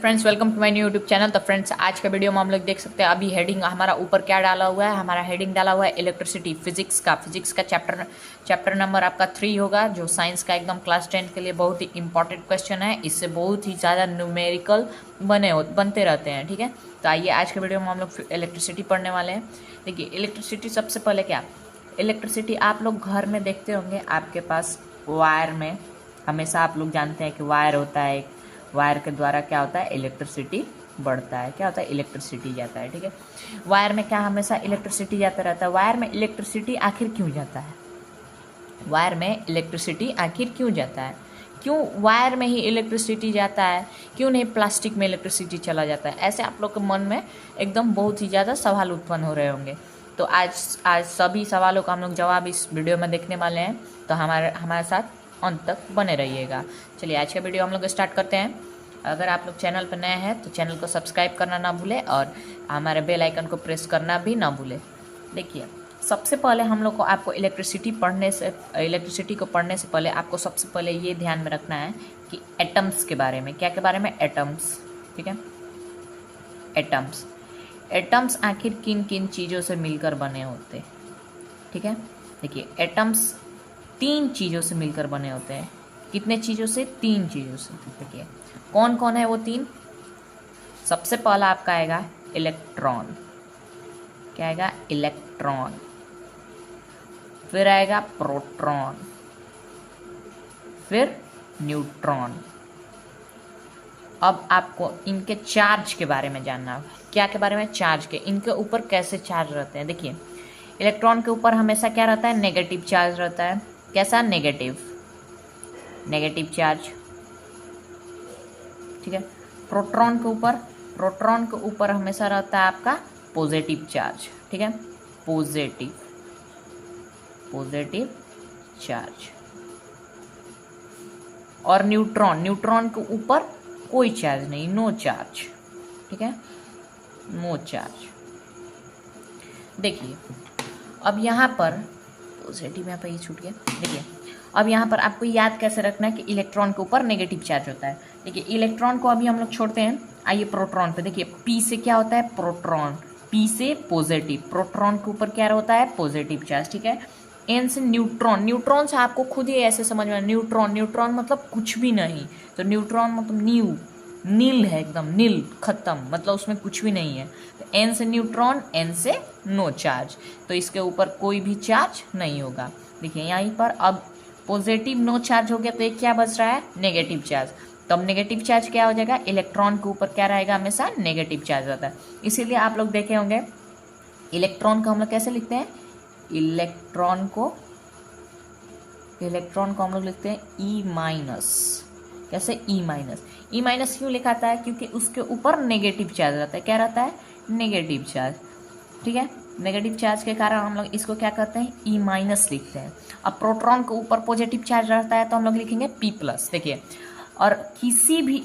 Friends welcome to my new YouTube channel. तो friends आज का वीडियो में हम लोग देख सकते हैं अभी हेडिंग हमारा ऊपर क्या डाला हुआ है। हमारा हेडिंग डाला हुआ है इलेक्ट्रिसिटी, फिजिक्स का चैप्टर नंबर आपका 3 होगा, जो साइंस का एकदम क्लास 10 के लिए बहुत ही इंपॉर्टेंट क्वेश्चन है। इससे बहुत ही ज़्यादा न्यूमेरिकल बनते रहते हैं। ठीक है, तो आइए आज के वीडियो में हम लोग इलेक्ट्रिसिटी पढ़ने वाले हैं। देखिए इलेक्ट्रिसिटी सबसे पहले क्या, इलेक्ट्रिसिटी आप लोग घर में देखते होंगे, आपके पास वायर में हमेशा आप लोग जानते हैं कि वायर होता है, वायर के द्वारा क्या होता है, इलेक्ट्रिसिटी बढ़ता है। क्या होता है, इलेक्ट्रिसिटी जाता है। ठीक है, वायर में क्या हमेशा इलेक्ट्रिसिटी जाता रहता है। वायर में इलेक्ट्रिसिटी आखिर क्यों जाता है, वायर में इलेक्ट्रिसिटी आखिर क्यों जाता है, क्यों वायर में ही इलेक्ट्रिसिटी जाता है, क्यों नहीं प्लास्टिक में इलेक्ट्रिसिटी चला जाता है। ऐसे आप लोग के मन में एकदम बहुत ही ज़्यादा सवाल उत्पन्न हो रहे होंगे। तो आज सभी सवालों का हम लोग जवाब इस वीडियो में देखने वाले हैं। तो हमारे साथ अंत तक बने रहिएगा। चलिए आज का वीडियो हम लोग स्टार्ट करते हैं। अगर आप लोग चैनल पर नए हैं तो चैनल को सब्सक्राइब करना ना भूलें और हमारे बेल आइकन को प्रेस करना भी ना भूलें। देखिए सबसे पहले हम लोग को आपको इलेक्ट्रिसिटी को पढ़ने से पहले आपको सबसे पहले ये ध्यान में रखना है कि एटम्स के बारे में। क्या के बारे में, एटम्स। ठीक है, एटम्स आखिर किन किन चीज़ों से मिलकर बने होते हैं। ठीक है, देखिए एटम्स 3 चीज़ों से मिलकर बने होते हैं। कितने चीज़ों से, 3 चीज़ों से। देखिए कौन कौन है वो 3। सबसे पहला आपका आएगा इलेक्ट्रॉन। क्या आएगा, इलेक्ट्रॉन। फिर आएगा प्रोटॉन, फिर न्यूट्रॉन। अब आपको इनके चार्ज के बारे में जानना होगा। क्या के बारे में, चार्ज के, इनके ऊपर कैसे चार्ज रहते हैं। देखिए इलेक्ट्रॉन के ऊपर हमेशा क्या रहता है, नेगेटिव चार्ज रहता है। कैसा, नेगेटिव चार्ज। ठीक है, प्रोटॉन के ऊपर हमेशा रहता है आपका पॉजिटिव चार्ज। ठीक है, पॉजिटिव चार्ज। और न्यूट्रॉन के ऊपर कोई चार्ज नहीं, नो चार्ज। ठीक है, नो चार्ज। देखिए अब यहाँ पर पॉजिटिव, यहाँ पर ये छूट गया। देखिए अब यहाँ पर आपको याद कैसे रखना है कि इलेक्ट्रॉन के ऊपर नेगेटिव चार्ज होता है। देखिए इलेक्ट्रॉन को अभी हम लोग छोड़ते हैं, आइए प्रोटॉन पे। देखिए पी से क्या होता है, प्रोटॉन, पी से पॉजिटिव, प्रोटॉन के ऊपर क्या होता है, पॉजिटिव चार्ज। ठीक है, एन से न्यूट्रॉन से आपको खुद ही ऐसे समझ में, न्यूट्रॉन मतलब कुछ भी नहीं। तो न्यूट्रॉन मतलब नील है, एकदम नील, खत्म, मतलब उसमें कुछ भी नहीं है। तो एन से न्यूट्रॉन, एन से नो चार्ज, तो इसके ऊपर कोई भी चार्ज नहीं होगा। देखिए यहीं पर अब पॉजिटिव नो चार्ज हो गया, तो एक क्या बच रहा है, नेगेटिव चार्ज। तो अब नेगेटिव चार्ज क्या हो जाएगा, इलेक्ट्रॉन के ऊपर क्या रहेगा, हमेशा नेगेटिव चार्ज रहता है। इसीलिए आप लोग देखे होंगे इलेक्ट्रॉन को हम लोग कैसे लिखते हैं, इलेक्ट्रॉन को हम लोग लिखते हैं ई माइनस। कैसे, ई माइनस क्यों लिखाता है, क्योंकि उसके ऊपर नेगेटिव चार्ज रहता है। क्या रहता है, नेगेटिव चार्ज। ठीक है, नेगेटिव चार्ज के कारण हम लोग इसको क्या करते हैं, ई माइनस लिखते हैं। अब प्रोटॉन के ऊपर पॉजिटिव चार्ज रहता है तो हम लोग लिखेंगे पी प्लस। देखिए और किसी भी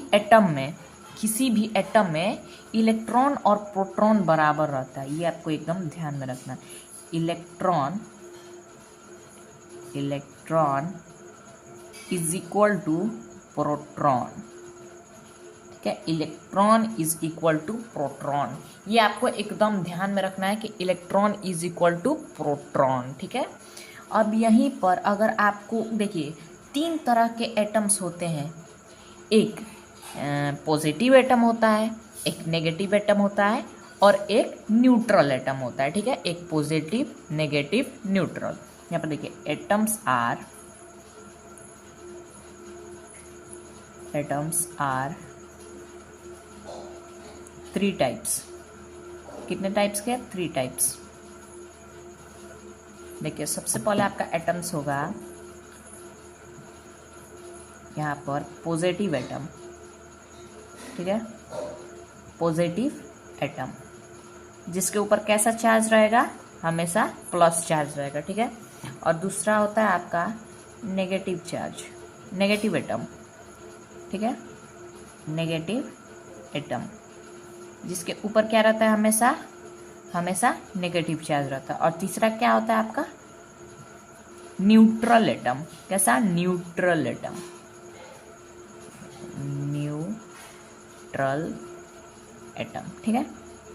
एटम में इलेक्ट्रॉन और प्रोटॉन बराबर रहता है, ये आपको एकदम ध्यान में रखना है। Electron is equal to proton. ठीक है, electron is equal to proton, ये आपको एकदम ध्यान में रखना है कि electron is equal to proton. ठीक है, अब यहीं पर अगर आपको देखिए 3 तरह के एटम्स होते हैं, एक पॉजिटिव एटम होता है, एक नेगेटिव एटम होता है और एक न्यूट्रल एटम होता है। ठीक है, एक पॉजिटिव, नेगेटिव, न्यूट्रल। यहाँ पर देखिए एटम्स आर 3 टाइप्स। कितने टाइप्स के, 3 टाइप्स। देखिए सबसे पहले आपका एटम्स होगा यहाँ पर पॉजिटिव एटम। ठीक है, पॉजिटिव एटम जिसके ऊपर कैसा चार्ज रहेगा, हमेशा प्लस चार्ज रहेगा। ठीक है, और दूसरा होता है आपका नेगेटिव एटम। ठीक है, नेगेटिव एटम जिसके ऊपर क्या रहता है, हमेशा नेगेटिव चार्ज रहता है। और तीसरा क्या होता है आपका, न्यूट्रल एटम। कैसा, न्यूट्रल एटम, न्यूट्रल एटम, ठीक है,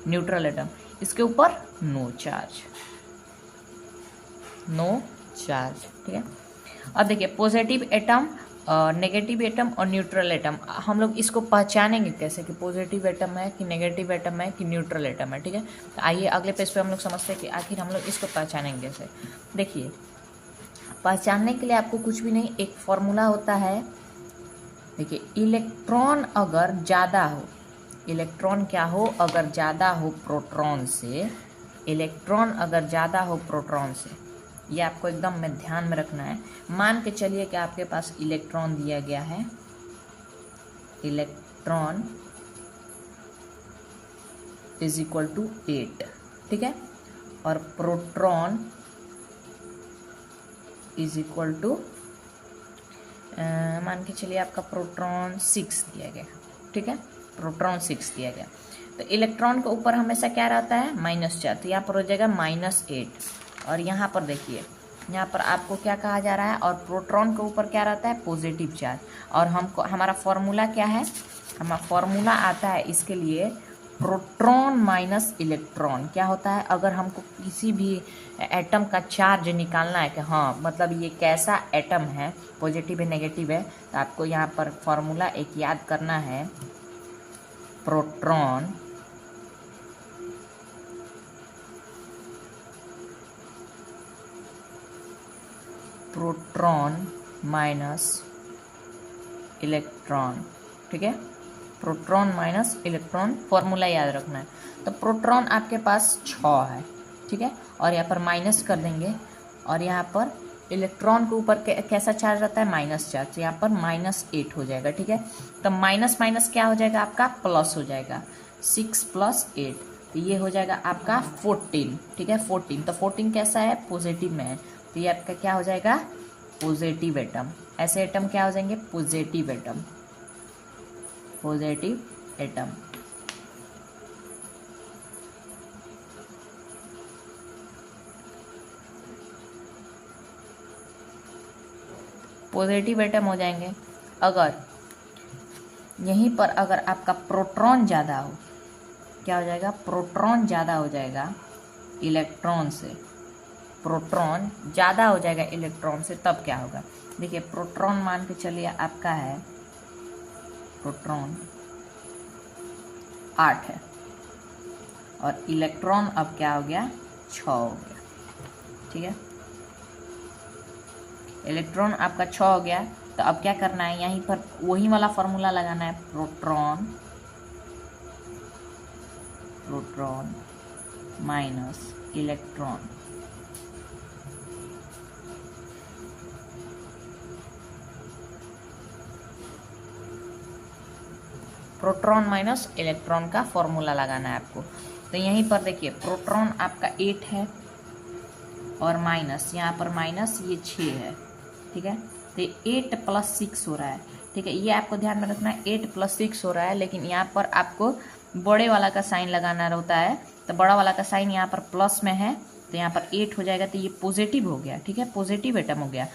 न्यूट्रल एटम। इसके ऊपर नो चार्ज, नो चार्ज, ठीक है। अब देखिए पॉजिटिव एटम, नेगेटिव एटम और न्यूट्रल एटम, हम लोग इसको पहचानेंगे कैसे कि पॉजिटिव एटम है कि नेगेटिव एटम है कि न्यूट्रल एटम है, ठीक है। तो आइए अगले पेज पे हम लोग समझते हैं कि आखिर हम लोग इसको पहचानेंगे कैसे। देखिए पहचानने के लिए आपको कुछ भी नहीं, एक फॉर्मूला होता है। देखिए इलेक्ट्रॉन अगर ज़्यादा हो, इलेक्ट्रॉन क्या हो, अगर ज़्यादा हो प्रोटॉन से, इलेक्ट्रॉन अगर ज़्यादा हो प्रोटॉन से, ये आपको एकदम में ध्यान में रखना है। मान के चलिए कि आपके पास इलेक्ट्रॉन दिया गया है, इलेक्ट्रॉन इज इक्वल टू 8, ठीक है, और प्रोटॉन इज इक्वल टू मान के चलिए आपका प्रोटॉन 6 दिया गया, ठीक है, प्रोटॉन 6 दिया गया। तो इलेक्ट्रॉन के ऊपर हमेशा क्या रहता है, -4, तो यहाँ पर हो जाएगा -8। और यहाँ पर देखिए, यहाँ पर आपको क्या कहा जा रहा है, और प्रोटॉन के ऊपर क्या रहता है, पॉजिटिव चार्ज। और हमको हमारा फॉर्मूला क्या है, हमारा फॉर्मूला आता है इसके लिए प्रोटॉन माइनस इलेक्ट्रॉन। क्या होता है, अगर हमको किसी भी एटम का चार्ज निकालना है कि हाँ मतलब ये कैसा एटम है, पॉजिटिव है नेगेटिव है, तो आपको यहाँ पर फॉर्मूला एक याद करना है, प्रोटॉन प्रोटॉन माइनस इलेक्ट्रॉन, ठीक है, प्रोटॉन माइनस इलेक्ट्रॉन फॉर्मूला याद रखना है। तो प्रोटॉन आपके पास 6 है, ठीक है, और यहाँ पर माइनस कर देंगे, और यहाँ पर इलेक्ट्रॉन के ऊपर कैसा चार्ज रहता है, माइनस चार्ज, यहाँ पर -8 हो जाएगा, ठीक है। तो माइनस माइनस क्या हो जाएगा आपका, प्लस हो जाएगा, 6 + 8, तो ये हो जाएगा आपका 14, ठीक है, 14। तो 14 कैसा है, पॉजिटिव में है, तो ये आपका क्या हो जाएगा, पॉजिटिव एटम। ऐसे एटम क्या हो जाएंगे, positive atom, positive atom. Positive atom हो जाएंगे। अगर यहीं पर अगर आपका प्रोटॉन ज़्यादा हो, क्या हो जाएगा, प्रोटॉन ज़्यादा हो जाएगा इलेक्ट्रॉन से, प्रोटॉन ज़्यादा हो जाएगा इलेक्ट्रॉन से, तब क्या होगा। देखिए प्रोटॉन मान के चलिए आपका है, प्रोटॉन 8 है, और इलेक्ट्रॉन अब क्या हो गया, 6 हो गया, ठीक है, इलेक्ट्रॉन आपका 6 हो गया। तो अब क्या करना है, यहीं पर वही वाला फॉर्मूला लगाना है, proton proton minus electron, proton minus electron का फॉर्मूला लगाना है आपको। तो यहीं पर देखिए प्रोटॉन आपका 8 है, और माइनस यहाँ पर माइनस ये 6 है, ठीक है, तो 8 + 6 हो रहा है, ठीक है, ये आपको ध्यान में रखना है, 8 + 6 हो रहा है, लेकिन यहाँ पर आपको बड़े वाला का साइन लगाना होता है। तो बड़ा वाला का साइन यहाँ पर प्लस में है, तो यहाँ पर 8 हो जाएगा, तो ये पॉजिटिव हो गया, ठीक है, पॉजिटिव एटम हो गया।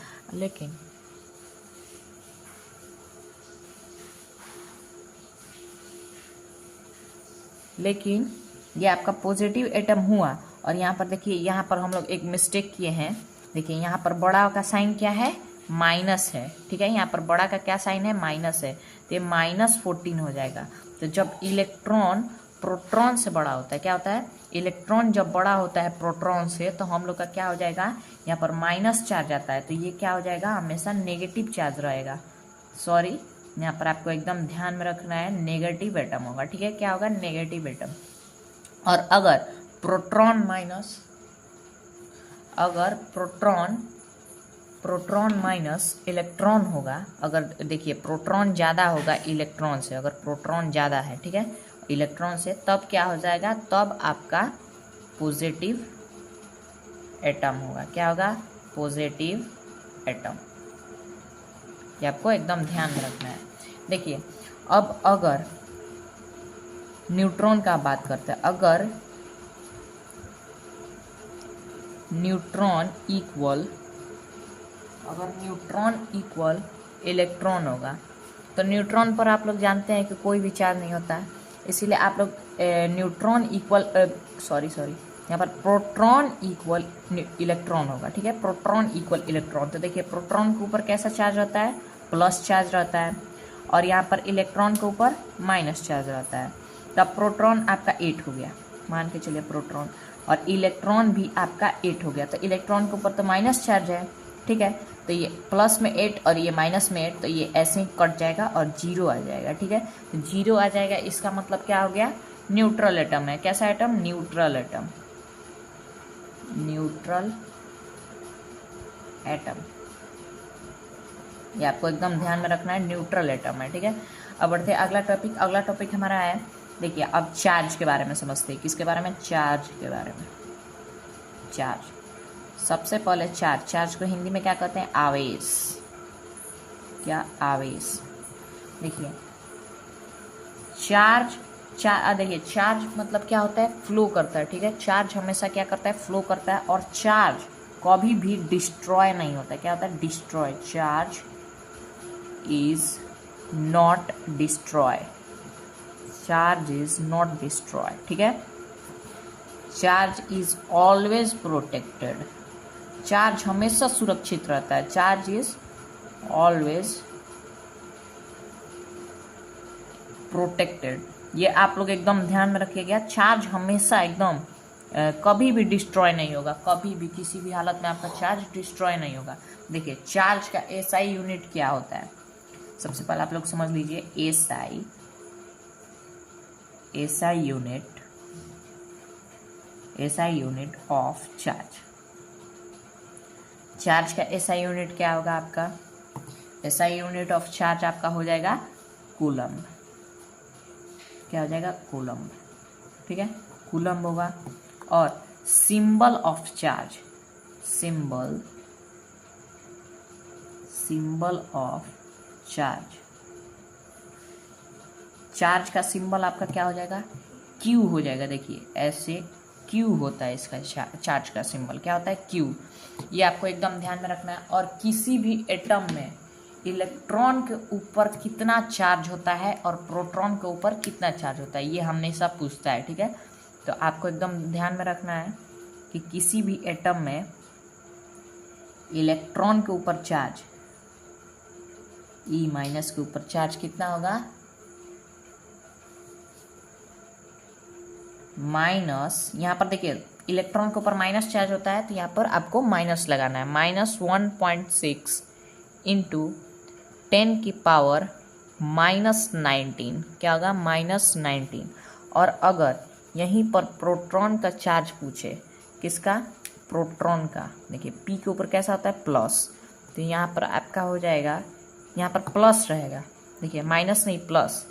लेकिन ये आपका पॉजिटिव एटम हुआ, और यहाँ पर देखिए, यहाँ पर हम लोग एक मिस्टेक किए हैं। देखिए यहाँ पर बड़ा का साइन क्या है, माइनस है, ठीक है, यहाँ पर बड़ा का क्या साइन है, माइनस है, तो ये -14 हो जाएगा। तो जब इलेक्ट्रॉन प्रोटॉन से बड़ा होता है, क्या होता है, इलेक्ट्रॉन जब बड़ा होता है प्रोटॉन से, तो हम लोग का क्या हो जाएगा, यहाँ पर माइनस चार्ज आता है, तो ये क्या हो जाएगा, हमेशा नेगेटिव चार्ज रहेगा। सॉरी, यहाँ पर आपको एकदम ध्यान में रखना है, नेगेटिव एटम होगा, ठीक है, क्या होगा, नेगेटिव एटम। और अगर प्रोटॉन माइनस इलेक्ट्रॉन होगा, अगर देखिए प्रोटॉन ज़्यादा होगा इलेक्ट्रॉन से, अगर प्रोटॉन ज़्यादा है, ठीक है, इलेक्ट्रॉन से, तब क्या हो जाएगा, तब आपका पॉजिटिव एटम होगा। क्या होगा, पॉजिटिव एटम। ये आपको एकदम ध्यान में रखना है। देखिए अब अगर न्यूट्रॉन का बात करते हैं, अगर न्यूट्रॉन इक्वल इलेक्ट्रॉन होगा, तो न्यूट्रॉन पर आप लोग जानते हैं कि कोई भी चार्ज नहीं होता है, इसीलिए आप लोग न्यूट्रॉन इक्वल यहाँ पर प्रोटॉन इक्वल इलेक्ट्रॉन होगा, ठीक है, प्रोटॉन इक्वल इलेक्ट्रॉन। तो देखिए प्रोटॉन के ऊपर कैसा चार्ज रहता है, प्लस चार्ज रहता है, और यहाँ पर इलेक्ट्रॉन के ऊपर माइनस चार्ज रहता है। तब प्रोटॉन आपका 8 हो गया, मान के चलिए प्रोटॉन, और इलेक्ट्रॉन भी आपका 8 हो गया। तो इलेक्ट्रॉन के ऊपर तो माइनस चार्ज है, ठीक है, तो ये प्लस में 8 और ये माइनस में 8, तो ये ऐसे ही कट जाएगा और 0 आ जाएगा, ठीक है। तो 0 आ जाएगा, इसका मतलब क्या हो गया, न्यूट्रल एटम है। कैसा atom, neutral atom, neutral atom, ये आपको एकदम ध्यान में रखना है, न्यूट्रल एटम है, ठीक है। अब बढ़ते हैं अगला टॉपिक। अगला टॉपिक हमारा है, देखिए अब चार्ज के बारे में समझते हैं। किसके बारे में, चार्ज के बारे में। चार्ज, सबसे पहले चार्ज को हिंदी में क्या कहते हैं, आवेश। क्या, आवेश। देखिए देखिए चार्ज मतलब क्या होता है, फ्लो करता है, ठीक है। चार्ज हमेशा क्या करता है, फ्लो करता है, और चार्ज कभी भी डिस्ट्रॉय नहीं होता है। क्या होता है, destroy. Charge is not destroy, charge is not destroy, ठीक है। Charge is always protected, charge हमेशा सुरक्षित रहता है। चार्ज इज ऑलवेज प्रोटेक्टेड, ये आप लोग एकदम ध्यान में रखिएगा। चार्ज हमेशा एकदम कभी भी डिस्ट्रॉय नहीं होगा, कभी भी किसी भी हालत में आपका चार्ज डिस्ट्रॉय नहीं होगा। देखिए चार्ज का एसआई यूनिट क्या होता है, सबसे पहले आप लोग समझ लीजिए। SI unit of charge. Charge का एसआई यूनिट क्या होगा आपका, एसआई यूनिट ऑफ चार्ज आपका हो जाएगा कूलम्ब। क्या हो जाएगा, कूलम्ब, ठीक है, कूलम्ब होगा। और symbol of charge, symbol of charge, charge का सिंबल आपका क्या हो जाएगा, क्यू हो जाएगा। देखिए ऐसे क्यू होता है इसका, चार्ज का सिंबल क्या होता है, क्यू। ये आपको एकदम ध्यान में रखना है। और किसी भी एटम में इलेक्ट्रॉन के ऊपर कितना चार्ज होता है और प्रोटॉन के ऊपर कितना चार्ज होता है, ये हमेशा पूछता है, ठीक है। तो आपको एकदम ध्यान में रखना है कि किसी भी एटम में इलेक्ट्रॉन के ऊपर चार्ज, E- के ऊपर चार्ज कितना होगा, माइनस। यहाँ पर देखिए इलेक्ट्रॉन के ऊपर माइनस चार्ज होता है, तो यहाँ पर आपको माइनस लगाना है। -1.6 इंटू 10 की पावर -19, क्या होगा, -19। और अगर यहीं पर प्रोटॉन का चार्ज पूछे, किसका, प्रोटॉन का, देखिए P के ऊपर कैसा होता है, प्लस, तो यहाँ पर आपका हो जाएगा, यहाँ पर प्लस रहेगा, देखिए माइनस नहीं प्लस,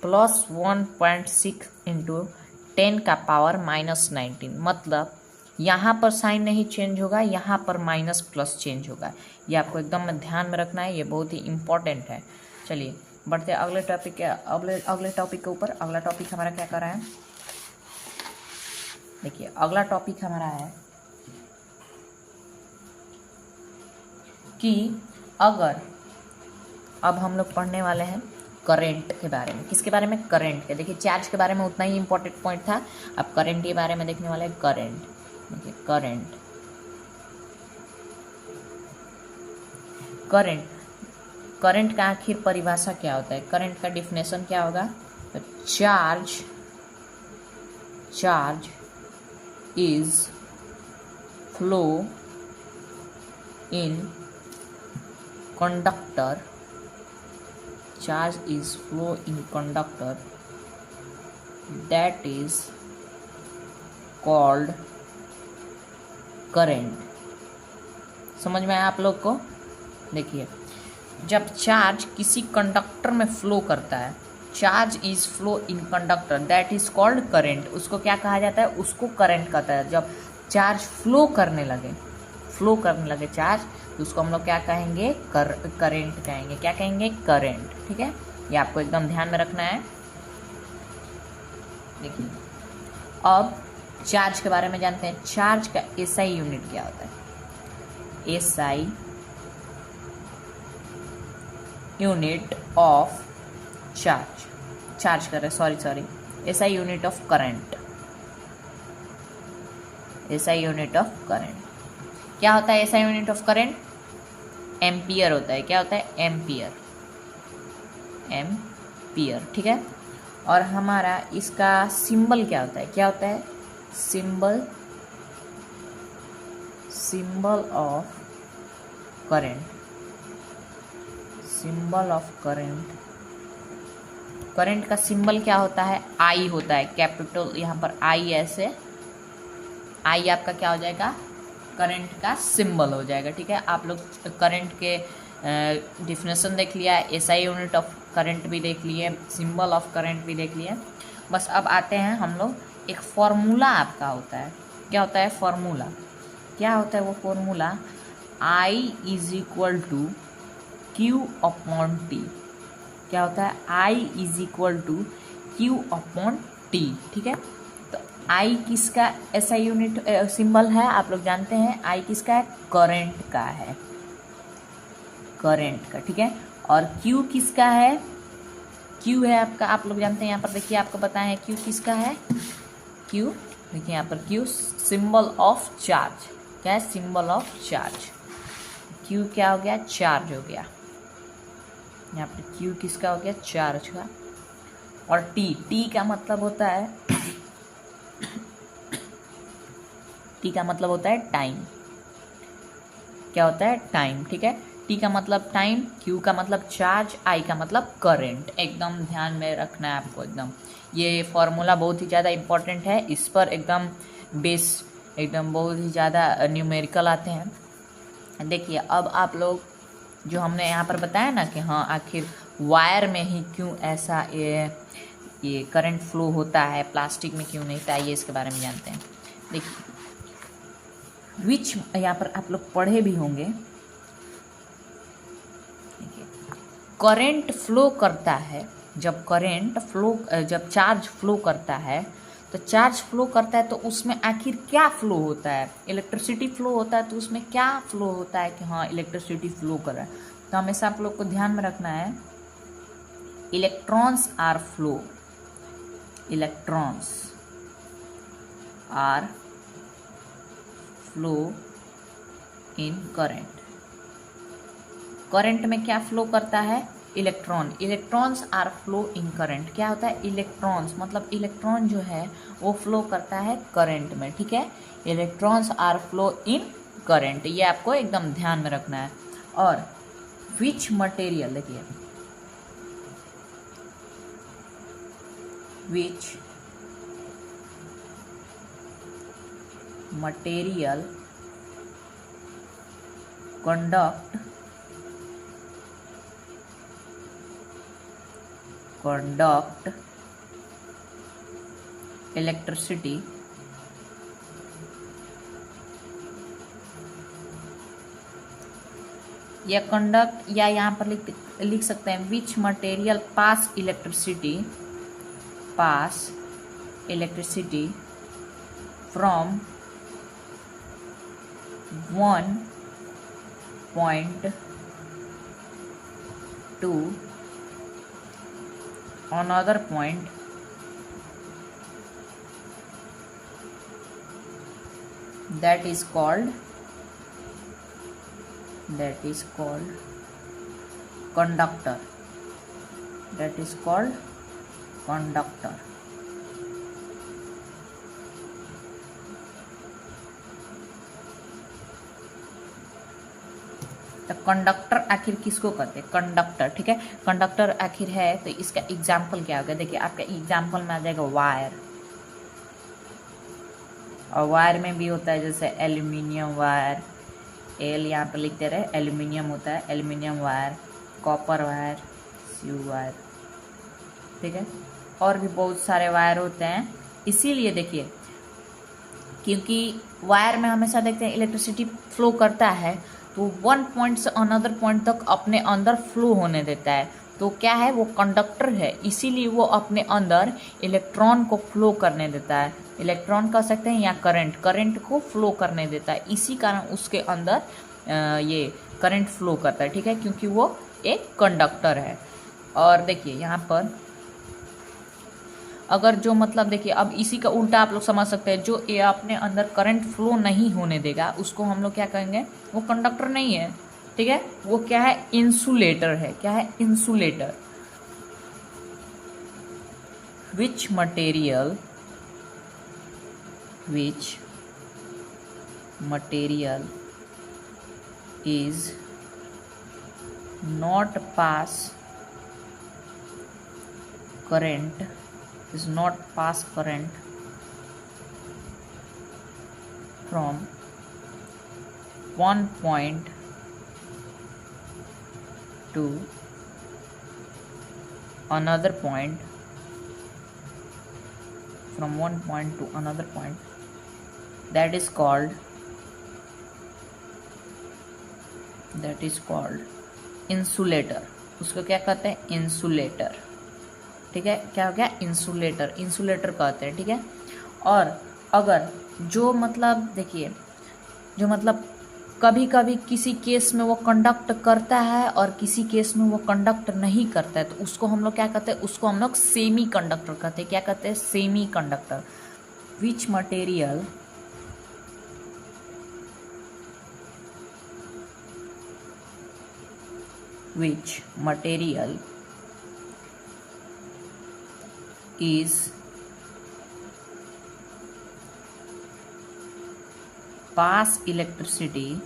+1.6 इंटू 10 का पावर -19, मतलब यहाँ पर साइन नहीं चेंज होगा, यहाँ पर माइनस प्लस चेंज होगा। ये आपको एकदम ध्यान में रखना है, ये बहुत ही इम्पोर्टेंट है। चलिए बढ़ते अगले टॉपिक के अगले टॉपिक के ऊपर। अगला टॉपिक हमारा क्या कर रहा है, देखिए अगला टॉपिक हमारा है कि अगर, अब हम लोग पढ़ने वाले हैं करंट के बारे में। किसके बारे में, करंट के। देखिए चार्ज के बारे में उतना ही इंपॉर्टेंट पॉइंट था, अब करंट के बारे में देखने वाले हैं। करंट, देखिए करंट का आखिर परिभाषा क्या होता है, करंट का डिफिनेशन क्या होगा, तो charge is flow in conductor, charge is flow in conductor, that is called current। समझ में आया आप लोग को। देखिए जब चार्ज किसी कंडक्टर में फ्लो करता है, charge is flow in conductor, that is called current. उसको क्या कहा जाता है, उसको करंट कहता है। जब चार्ज फ्लो करने लगे चार्ज, तो उसको हम लोग क्या कहेंगे, करंट कहेंगे। क्या कहेंगे, करंट, ठीक है। ये आपको एकदम ध्यान में रखना है। देखिए अब चार्ज के बारे में जानते हैं। चार्ज का एसआई यूनिट क्या होता है, एसआई यूनिट ऑफ चार्ज कर रहे, sorry SI unit of current, SI unit of current. क्या होता है SI unit of current? Ampere होता है। क्या होता है? एम्पियर, ठीक है। और हमारा इसका सिंबल क्या होता है? क्या होता है? Symbol of current, symbol of current. Current का सिंबल क्या होता है? I होता है, कैपिटल यहाँ पर I, ऐसे I आपका क्या हो जाएगा? करंट का सिंबल हो जाएगा। ठीक है, आप लोग करंट के डिफिनेशन देख लिया है, SI यूनिट ऑफ करंट भी देख लिए, सिंबल ऑफ करंट भी देख लिए। बस अब आते हैं हम लोग, एक फॉर्मूला आपका होता है। क्या होता है? फॉर्मूला। क्या होता है वो formula? I is equal to Q upon T। क्या होता है? I is equal to Q upon T। ठीक है, तो I किसका SI यूनिट सिंबल है? आप लोग जानते हैं I किसका है? करंट का है, करंट का। ठीक है, और Q किसका है? Q है आपका, आप लोग जानते हैं, यहाँ पर देखिए आपको पता है Q किसका है? Q देखिए यहाँ पर Q सिंबल ऑफ चार्ज। क्या है? Symbol of charge. Q क्या हो गया? चार्ज हो गया। यहाँ पर Q किसका हो गया? चार्ज का। और T का मतलब होता है T का मतलब होता है टाइम। क्या होता है? टाइम। ठीक है, T का मतलब टाइम, Q का मतलब चार्ज, I का मतलब करंट। एकदम ध्यान में रखना है आपको एकदम। ये फॉर्मूला बहुत ही ज़्यादा इम्पोर्टेंट है, इस पर एकदम बेस एकदम बहुत ही ज़्यादा न्यूमेरिकल आते हैं। देखिए अब आप लोग जो हमने यहाँ पर बताया ना कि हाँ आखिर वायर में ही क्यों ऐसा ये करंट फ्लो होता है, प्लास्टिक में क्यों नहीं होता है, ये इसके बारे में जानते हैं। देखिए विच यहाँ पर आप लोग पढ़े भी होंगे, करंट फ्लो करता है, जब चार्ज फ्लो करता है, तो चार्ज फ्लो करता है तो उसमें आखिर क्या फ्लो होता है? इलेक्ट्रिसिटी फ्लो होता है। तो उसमें क्या फ्लो होता है कि हाँ इलेक्ट्रिसिटी फ्लो कर रहा है? तो हमेशा आप लोग को ध्यान में रखना है, electrons are flow, electrons are flow in current. Current में क्या फ्लो करता है? Electron. Electrons are flow in current. क्या होता है? इलेक्ट्रॉन्स मतलब इलेक्ट्रॉन जो है वो फ्लो करता है करंट में। ठीक है, electrons are flow in current, ये आपको एकदम ध्यान में रखना है। और विच मटेरियल, देखिए विच मटेरियल conduct electricity या कंडक्ट, या यहाँ पर लिख सकते हैं which material pass electricity from one point two another point that is called conductor, that is called conductor। तो कंडक्टर आखिर किसको कहते हैं? कंडक्टर। ठीक है, कंडक्टर आखिर है तो इसका एग्जाम्पल क्या होगा? देखिए आपका एग्जाम्पल में आ जाएगा वायर, और वायर में भी होता है जैसे एल्यूमिनियम वायर, एल यहाँ पर लिखते रहे, एल्यूमिनियम होता है, एल्यूमिनियम वायर, कॉपर वायर, स्यू वायर। ठीक है, और भी बहुत सारे वायर होते हैं। इसीलिए देखिए, क्योंकि वायर में हमेशा देखते हैं इलेक्ट्रिसिटी फ्लो करता है तो वन पॉइंट से अनदर पॉइंट तक अपने अंदर फ्लो होने देता है। तो क्या है? वो कंडक्टर है, इसीलिए वो अपने अंदर इलेक्ट्रॉन को फ्लो करने देता है। इलेक्ट्रॉन कह सकते हैं या करंट को फ्लो करने देता है, इसी कारण उसके अंदर ये करंट फ्लो करता है। ठीक है, क्योंकि वो एक कंडक्टर है। और देखिए यहाँ पर अगर जो मतलब देखिए अब इसी का उल्टा आप लोग समझ सकते हैं, जो ये अपने अंदर करंट फ्लो नहीं होने देगा उसको हम लोग क्या कहेंगे, वो कंडक्टर नहीं है, ठीक है, वो क्या है, इंसुलेटर है। क्या है, insulator. which material is not pass current from one point to another point, that is called insulator. उसको क्या कहते हैं, इंसुलेटर, ठीक है। क्या हो गया, इंसुलेटर कहते हैं, ठीक है। और अगर जो मतलब देखिए, जो मतलब कभी कभी किसी केस में वो कंडक्ट करता है और किसी केस में वो कंडक्ट नहीं करता है, तो उसको हम लोग क्या कहते हैं, उसको हम लोग सेमी कंडक्टर कहते हैं। क्या कहते हैं, semi conductor. Which material is pass electricity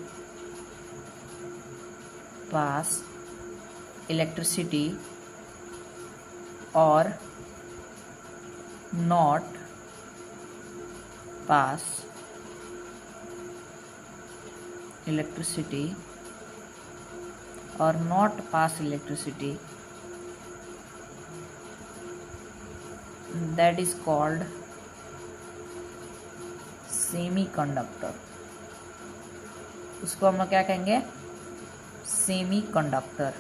or not pass electricity, that is called semiconductor. उसको हम लोग क्या कहेंगे, semiconductor.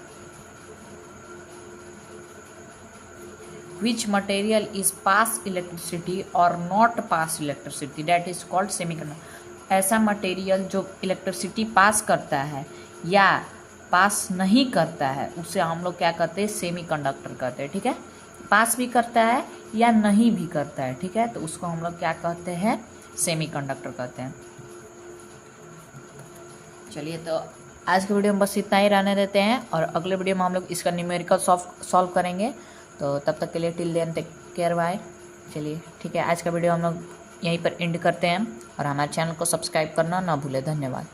Which material is pass electricity और not pass electricity, that is called semiconductor. ऐसा मटेरियल जो इलेक्ट्रिसिटी पास करता है या पास नहीं करता है उसे हम लोग क्या कहते हैं, सेमीकंडक्टर कहते हैं, ठीक है। पास भी करता है या नहीं भी करता है, ठीक है, तो उसको हम लोग क्या कहते हैं, सेमीकंडक्टर कहते हैं। चलिए, तो आज के वीडियो में बस इतना ही रहने देते हैं और अगले वीडियो में हम लोग इसका न्यूमेरिकल सॉल्व करेंगे। तो तब तक के लिए till then take care, bye. चलिए ठीक है, आज का वीडियो हम लोग यहीं पर एंड करते हैं और हमारे चैनल को सब्सक्राइब करना ना भूलें। धन्यवाद।